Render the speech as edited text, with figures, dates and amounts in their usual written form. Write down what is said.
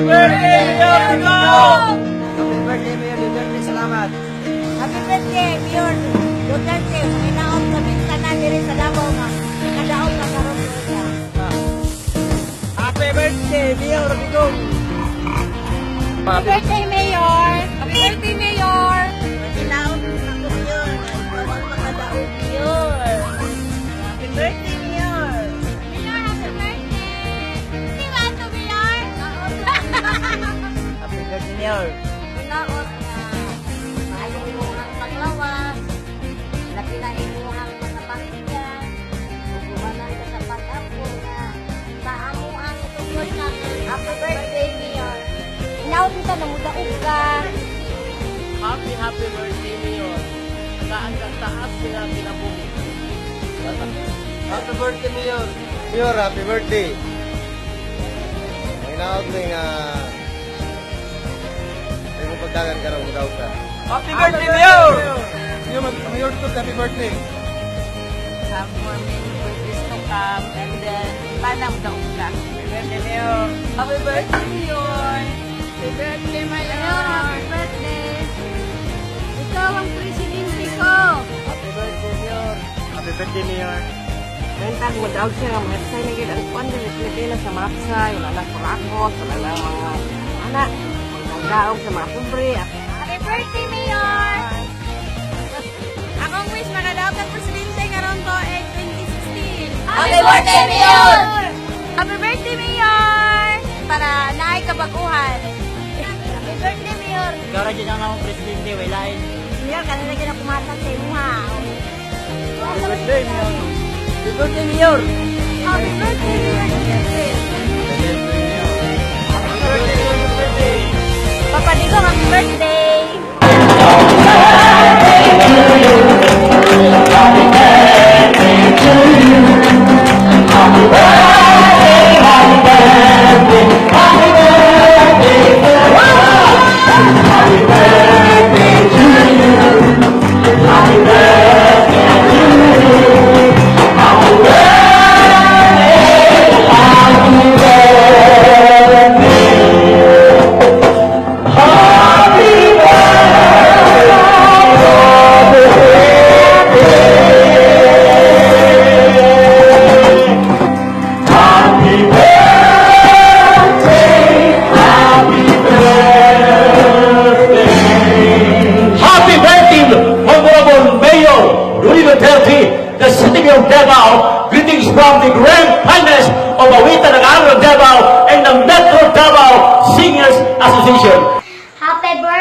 birthday, Mayor Digong! Happy birthday, Mayor Duterte. Salamat. Happy birthday, Mayor Duterte. Inaot kami tanan diri sa Davao nga. Nakadaog na karon siya. Happy birthday, Mayor Digong. Happy birthday, Mayor! Happy birthday, Mayor! Inaot na ko yun. Bawal makadaog yun. Happy birthday, Mayor! Mayor, happy birthday! Di ba ito, Mayor? Happy birthday, Mayor. Inaot na. Maayon mo ang paglawas. Laki na imuhang mga pamilya. Ugumanan ka sa pag-apo na paamo ang tungkol na. Happy birthday, Mayor! Inaot kita na mudaog ka. Happy birthday, Mayor. Hanggang taas sila pinabuhi. Happy birthday, Mayor. Mayor, happy birthday. May naog na yung ay mo pagdagan ka rin daw ka. Happy birthday, Mayor! Mayor, happy birthday. Have more many birthdays to come and then panang daog ka. Happy birthday, Mayor! Happy birthday, Mayor! Happy birthday, Mayor! Happy birthday! Ikaw ang presidente ko! Happy birthday, Mayor! Happy birthday, Mayor. Ngayon tayo mo daw siya mga sa naging ang kuwan din sa Pilipinas sa maksa, yung anak kurakot, sa mga anak, ang daog sa mga pobre. Happy birthday, Mayor! Akong wish manadaog ang presidente karon ko ay 2016. Happy birthday, Mayor! Happy birthday, Mayor! Para naay kabaguhan. Happy birthday, Mayor! Ikaw rin dyan ang presidente, walain. Mayor, kanina kita pumatag sa imo ha. Happy birthday, Mayor! Happy birthday, Mayor! Happy birthday, Mayor! Happy birthday! Papa Digong, happy birthday! Happy birthday, Honorable Mayor Rudy Duterte, the City of Davao. Greetings from the Grand Highness of Awita ng Araw of Davao and the Metro Davao Singers Association. Happy birthday!